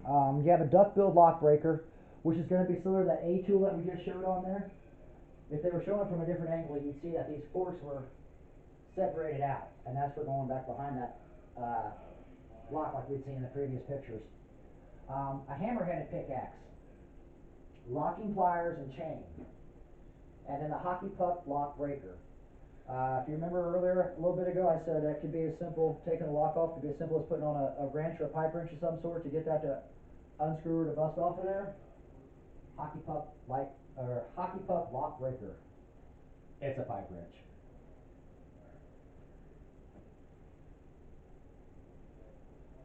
You have a duck-billed lock breaker, which is going to be similar to that A tool that we just showed on there. If they were showing from a different angle, you'd see that these forks were separated out, and that's for going back behind that lock like we'd seen in the previous pictures. A hammer-headed pickaxe, locking pliers and chain, and then the hockey puck lock breaker. If you remember earlier, a little bit ago, I said that could be as simple, taking the lock off could be as simple as putting on a wrench or a pipe wrench of some sort to get that to unscrew or to bust off of there. Hockey puck lock breaker. It's a pipe wrench.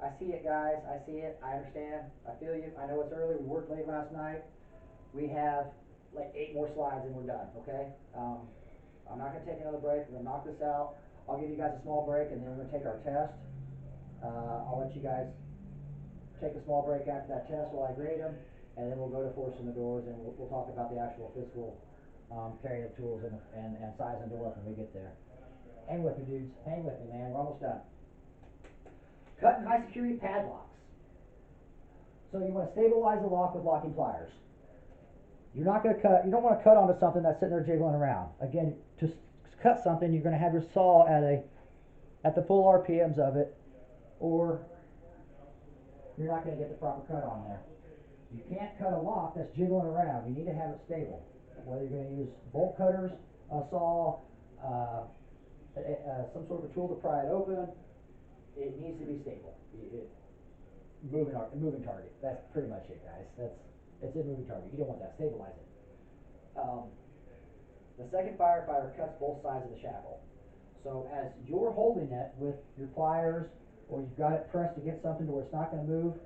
I see it, guys. I see it. I understand. I feel you. I know it's early. We worked late last night. We have like 8 more slides and we're done, okay? I'm not going to take another break. We're going to knock this out. I'll give you guys a small break and then we're going to take our test. I'll let you guys take a small break after that test while I grade them, and then we'll go to forcing the doors and we'll talk about the actual physical carrying of tools and sizing the door when we get there. Hang with me, dudes. Hang with me, man. We're almost done. Cut and high security padlocks. So you want to stabilize the lock with locking pliers. You're not going to cut, you don't want to cut onto something that's sitting there jiggling around. Again, to cut something, you're going to have your saw at the full RPMs of it, or you're not going to get the proper cut on there. You can't cut a lock that's jiggling around. You need to have it stable. Whether you're going to use bolt cutters, a saw, some sort of a tool to pry it open, it needs to be stable. Moving target. That's pretty much it, guys. It's a moving target. You don't want that. Stabilize it. The second firefighter cuts both sides of the shackle. So as you're holding it with your pliers, or you've got it pressed to get something to where it's not going to move,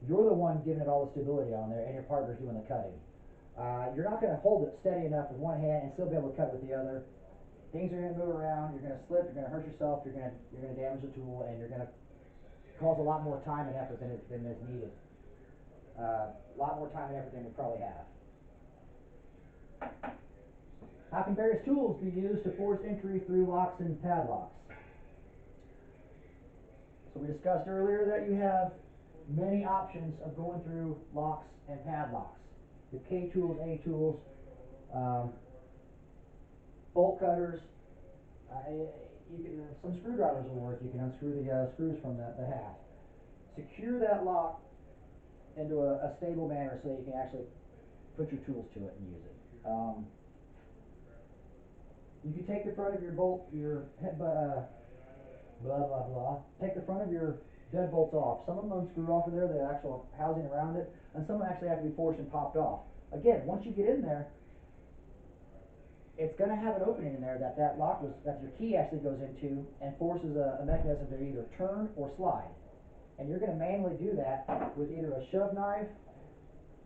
you're the one giving it all the stability on there, and your partner's doing the cutting. You're not going to hold it steady enough with one hand and still be able to cut with the other. Things are going to move around. You're going to slip. You're going to hurt yourself. You're going to damage the tool, and you're going to cause a lot more time and effort than is needed. A lot more time and effort than we probably have. How can various tools be used to force entry through locks and padlocks? So we discussed earlier that you have many options of going through locks and padlocks. The K tools, A tools, bolt cutters. Some screwdrivers will work. You can unscrew the screws from the haft. Secure that lock into a stable manner so that you can actually put your tools to it and use it. You can take the front of your bolt, take the front of your deadbolts off. Some of them unscrew off of there, the actual housing around it, and some actually have to be forced and popped off. Again, once you get in there, it's going to have an opening in there that your key actually goes into and forces a mechanism to either turn or slide. And you're going to manually do that with either a shove knife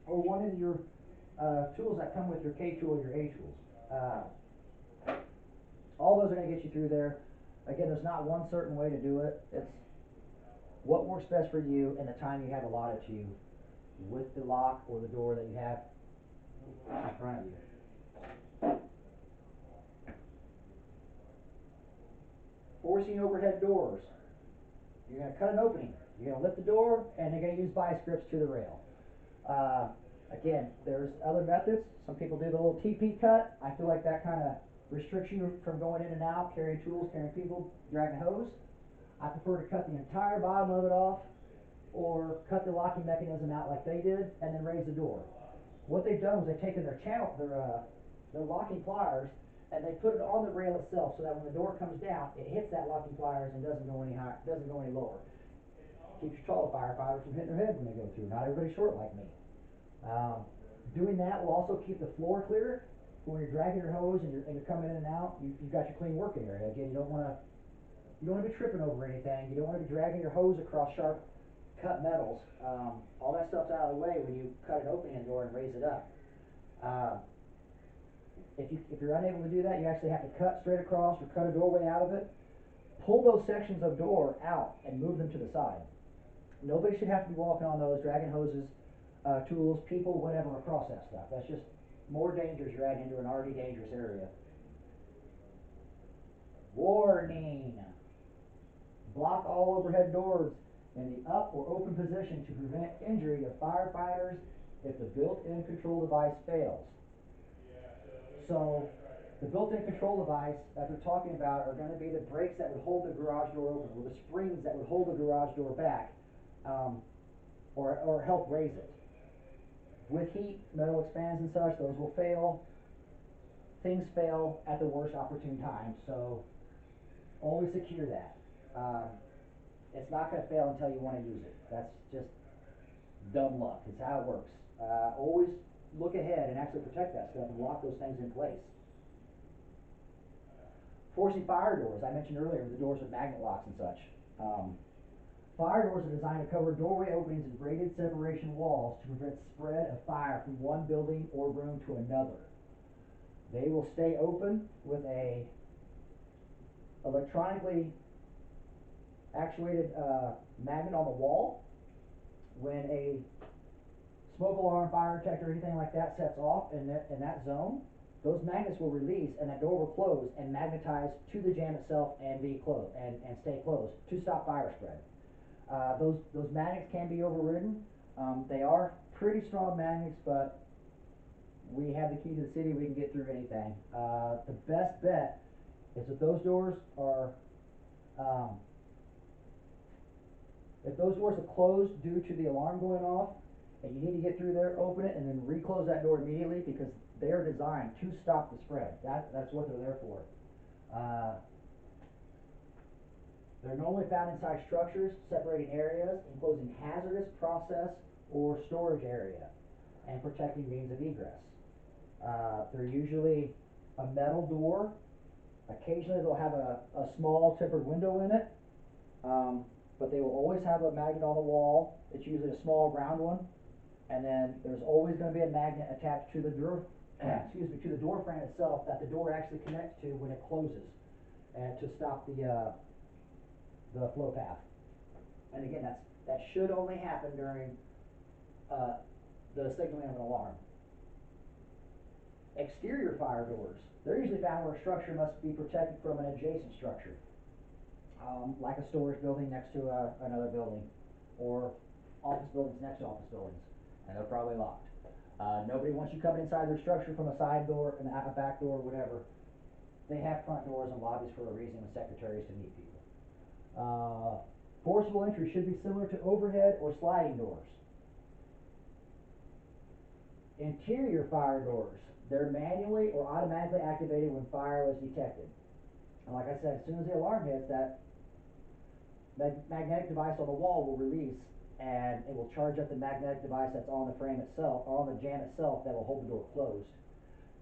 or one of your tools that come with your K tool or your A tools. All those are going to get you through there. Again, there's not one certain way to do it. It's what works best for you and the time you have allotted to you with the lock or the door that you have in front of you. Forcing overhead doors. You're going to cut an opening. You're going to lift the door, and you're going to use vice grips to the rail. Again, there's other methods. Some people do the little TP cut. I feel like that kind of restricts you from going in and out, carrying tools, carrying people, dragging a hose. I prefer to cut the entire bottom of it off, or cut the locking mechanism out like they did, and then raise the door. What they've done is they've taken their locking pliers, and they put it on the rail itself, so that when the door comes down, it hits that locking pliers and doesn't go any higher, doesn't go any lower. Keeps your taller firefighters from hitting their head when they go through. Not everybody's short like me. Doing that will also keep the floor clear. When you're dragging your hose and you're coming in and out, you've got your clean working area. Again, you don't want to be tripping over anything. You don't want to be dragging your hose across sharp cut metals. All that stuff's out of the way when you cut an opening in the door and raise it up. If you're unable to do that, you actually have to cut straight across or cut a doorway out of it. Pull those sections of door out and move them to the side. Nobody should have to be walking on those, dragging hoses, tools, people, whatever, across that stuff. That's just more dangers you're adding into an already dangerous area. Warning! Block all overhead doors in the up or open position to prevent injury to firefighters if the built-in control device fails. So the built-in control device that they're talking about are going to be the brakes that would hold the garage door open, or the springs that would hold the garage door back, or help raise it. With heat, metal expands and such, those will fail. Things fail at the worst opportune time, so always secure that. It's not going to fail until you want to use it. That's just dumb luck. It's how it works. Always look ahead and actually protect that stuff and lock those things in place. Forcing fire doors. I mentioned earlier the doors with magnet locks and such. Fire doors are designed to cover doorway openings and braided separation walls to prevent spread of fire from one building or room to another. They will stay open with a electronically actuated magnet on the wall. When a smoke alarm, fire detector, anything like that sets off in that zone, those magnets will release and that door will close and magnetize to the jam itself and be closed and stay closed to stop fire spread. Those magnets can be overridden. They are pretty strong magnets, but we have the key to the city. We can get through anything. The best bet is if those doors are closed due to the alarm going off, and you need to get through there, open it, and then reclose that door immediately, because they are designed to stop the spread. That's what they're there for. They're normally found inside structures, separating areas, enclosing hazardous process or storage area, and protecting means of egress. They're usually a metal door. Occasionally they'll have a small tempered window in it, but they will always have a magnet on the wall. It's usually a small round one, and then there's always going to be a magnet attached to the door, to the door frame itself that the door actually connects to when it closes, and to stop the flow path. And again, that should only happen during the signaling of an alarm. Exterior fire doors. They're usually found where a structure must be protected from an adjacent structure, like a storage building next to another building, or office buildings next to office buildings, and they're probably locked. Nobody wants you coming inside their structure from a side door, a back door, whatever. They have front doors and lobbies for a reason, with secretaries to meet people. Forcible entry should be similar to overhead or sliding doors. Interior fire doors. They're manually or automatically activated when fire was detected. And like I said, as soon as the alarm hits, that magnetic device on the wall will release, and it will charge up the magnetic device that's on the frame itself, or on the jam itself, that will hold the door closed.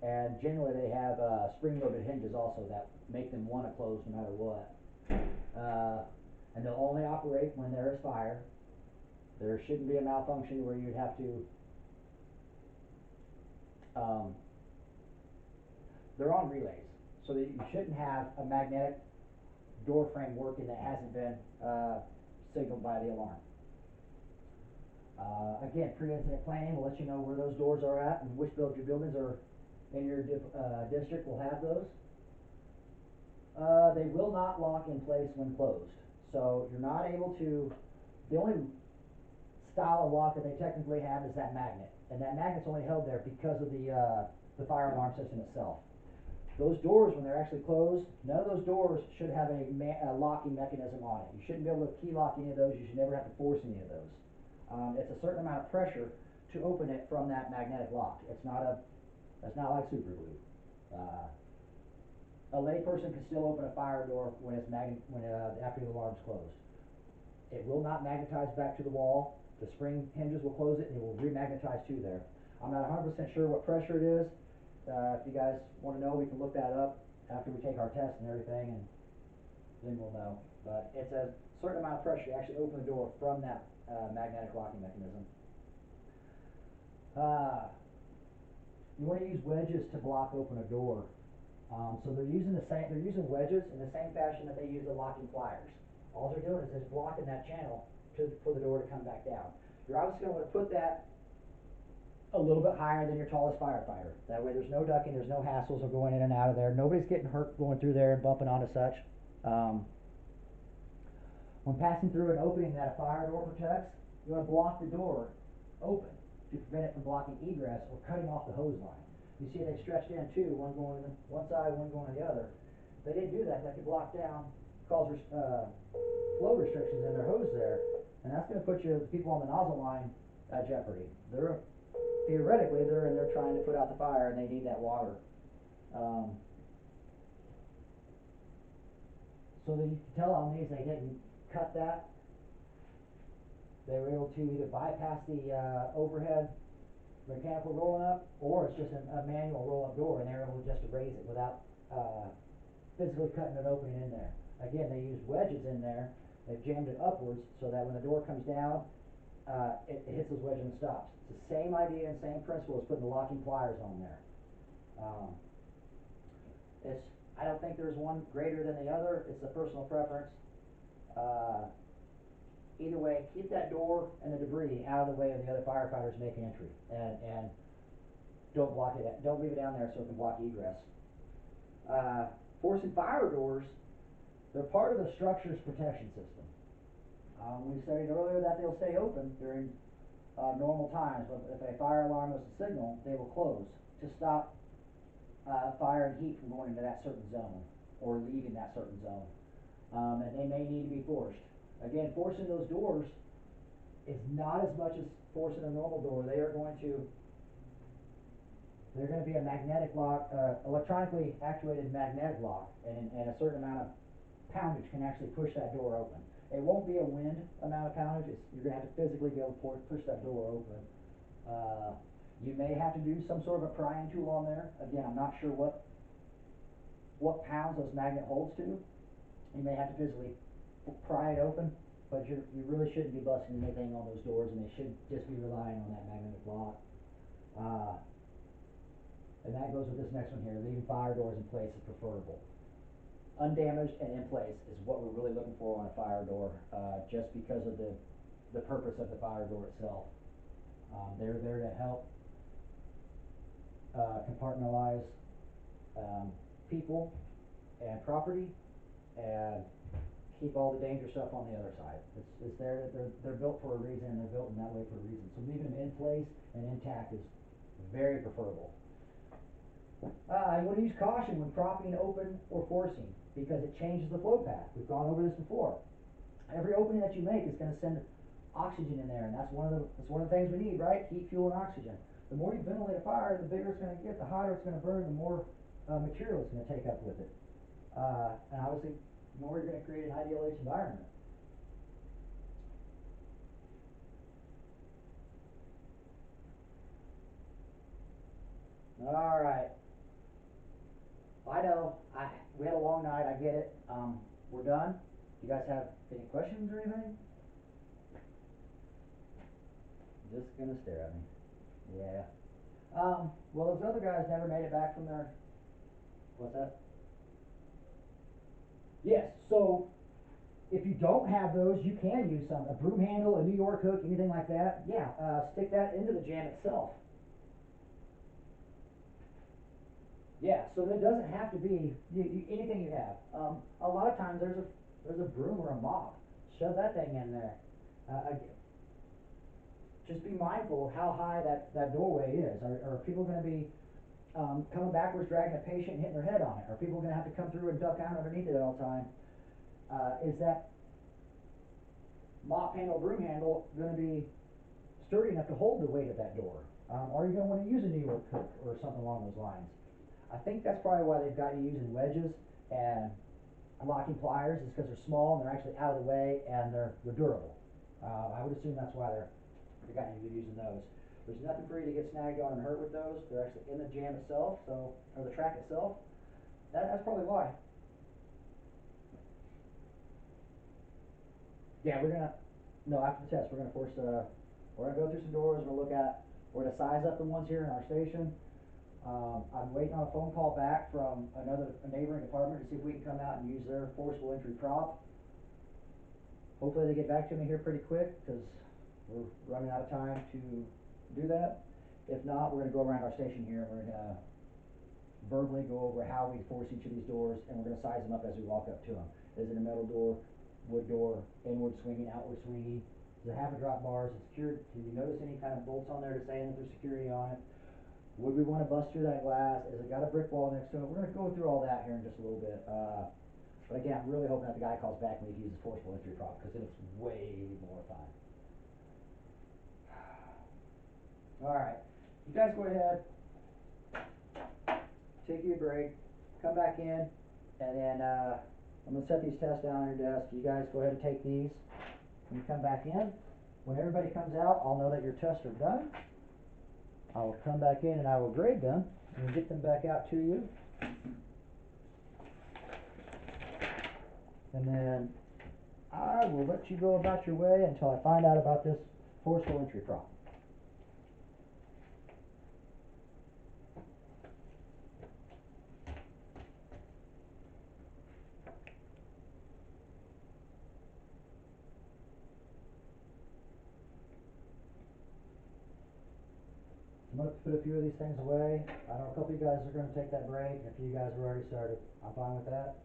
And generally they have spring-loaded hinges also that make them want to close no matter what. And they'll only operate when there is fire. There shouldn't be a malfunction where you'd have to they're on relays, so that you shouldn't have a magnetic door frame working that hasn't been signaled by the alarm. Again, pre-incident planning will let you know where those doors are at and which your buildings are in your district will have those. They will not lock in place when closed, so you're not able to. The only style of lock that they technically have is that magnet, and that magnet's only held there because of the fire alarm system itself. Those doors, when they're actually closed, none of those doors should have a locking mechanism on it. You shouldn't be able to key lock any of those. You should never have to force any of those. It's a certain amount of pressure to open it from that magnetic lock. It's not like super glue. A lay person can still open a fire door when it's after the alarm's closed. It will not magnetize back to the wall. The spring hinges will close it, and it will remagnetize to there. I'm not 100% sure what pressure it is. If you guys want to know, we can look that up after we take our test and everything, and then we'll know. But it's a certain amount of pressure to actually open the door from that magnetic locking mechanism. You want to use wedges to block open a door. So they're using wedges in the same fashion that they use the locking pliers. All they're doing is just blocking that channel for the door to come back down. You're obviously going to want to put that a little bit higher than your tallest firefighter. That way there's no ducking, there's no hassles of going in and out of there. Nobody's getting hurt going through there and bumping onto such. When passing through an opening that a fire door protects, you want to block the door open to prevent it from blocking egress or cutting off the hose line. You see they stretched in two, one going on one side, one going on the other. If they didn't do that, that could block down, cause flow restrictions in their hose there, and that's going to put your people on the nozzle line at jeopardy. Theoretically, they're in there trying to put out the fire, and they need that water. So that you can tell on these they didn't cut that. They were able to either bypass the overhead mechanical rolling up, or it's just a manual roll-up door, and they're able just to raise it without physically cutting an opening in there. Again, they used wedges in there. They've jammed it upwards so that when the door comes down, it hits those wedges and stops. It's the same idea and same principle as putting the locking pliers on there. I don't think there's one greater than the other. It's a personal preference. Either way, keep that door and the debris out of the way of the other firefighters making entry, and don't block it. Don't leave it down there so it can block egress. Forcing fire doors, they're part of the structure's protection system. We studied earlier that they'll stay open during normal times, but if a fire alarm was to signal, they will close to stop fire and heat from going into that certain zone or leaving that certain zone. And they may need to be forced. Again, forcing those doors is not as much as forcing a normal door. They're going to be a magnetic lock, electronically actuated magnetic lock, and a certain amount of poundage can actually push that door open. It won't be a wind amount of poundage. You're going to have to physically be able to push that door open. You may have to do some sort of a prying tool on there. Again, I'm not sure what pounds those magnet holds to. You may have to physically pry it open, but you really shouldn't be busting anything on those doors, and they should just be relying on that magnetic lock. And that goes with this next one here. Leaving fire doors in place is preferable. Undamaged and in place is what we're really looking for on a fire door, just because of the purpose of the fire door itself. They're there to help compartmentalize people and property, and keep all the dangerous stuff on the other side. It's there. They're built for a reason, and they're built in that way for a reason. So leaving them in place and intact is very preferable. You want to use caution when propping, open, or forcing, because it changes the flow path. We've gone over this before. Every opening that you make is going to send oxygen in there, and that's one of the things we need, right? Heat, fuel, and oxygen. The more you ventilate a fire, the bigger it's going to get, the hotter it's going to burn, the more material it's going to take up with it. And obviously, the more you're going to create an ideal H environment. All right. I know, we had a long night, I get it. We're done. You guys have any questions or anything? Just gonna stare at me. Yeah. Well, those other guys never made it back from their, what's that? Yes, so if you don't have those, you can use some, a broom handle, a New York hook, anything like that. Yeah, stick that into the jam itself. Yeah, so it doesn't have to be anything you have. A lot of times there's a broom or a mop. Shove that thing in there. Just be mindful of how high that doorway is. Are people going to be coming backwards, dragging a patient, hitting their head on it? Are people going to have to come through and duck out underneath it at all time? Is that mop handle, broom handle going to be sturdy enough to hold the weight of that door? Are you going to want to use a New York hook or something along those lines? I think that's probably why they've got you using wedges and locking pliers, is because they're small and they're actually out of the way and they're durable. I would assume that's why they got you using those. There's nothing for you to get snagged on and hurt with those. They're actually in the jam itself, or the track itself. That's probably why. Yeah, after the test, we're gonna go through some doors. We're gonna size up the ones here in our station. I'm waiting on a phone call back from a neighboring department to see if we can come out and use their forcible entry prop. Hopefully they get back to me here pretty quick, because we're running out of time to do that. If not, we're going to go around our station here and we're going to verbally go over how we force each of these doors, and we're going to size them up as we walk up to them. Is it a metal door? wood door, inward swinging, outward swinging. Does it have a drop bars? It's secured. Can you notice any kind of bolts on there to say that there's security on it? Would we want to bust through that glass? Has it got a brick wall next to it? We're going to go through all that here in just a little bit. But again, I'm really hoping that the guy calls back when he uses forcible entry prop, because then it's way more fun. Alright, you guys go ahead, take your break, come back in, and then I'm going to set these tests down on your desk. You guys go ahead and take these. When you come back in, when everybody comes out, I'll know that your tests are done. I will come back in and I will grade them and get them back out to you. And then I will let you go about your way until I find out about this forcible entry prop. I'm going to put a few of these things away. I know a couple of you guys are going to take that break, and a few of you guys have already started. I'm fine with that.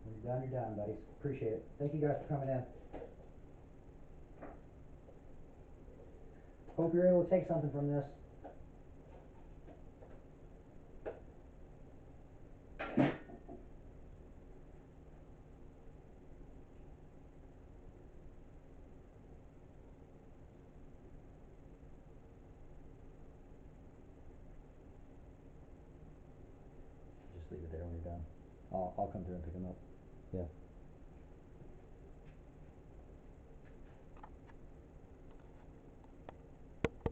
When you're done, you're done, buddies. Appreciate it. Thank you guys for coming in. Hope you're able to take something from this. Just leave it there when you're done. I'll come through and pick them up. Yeah.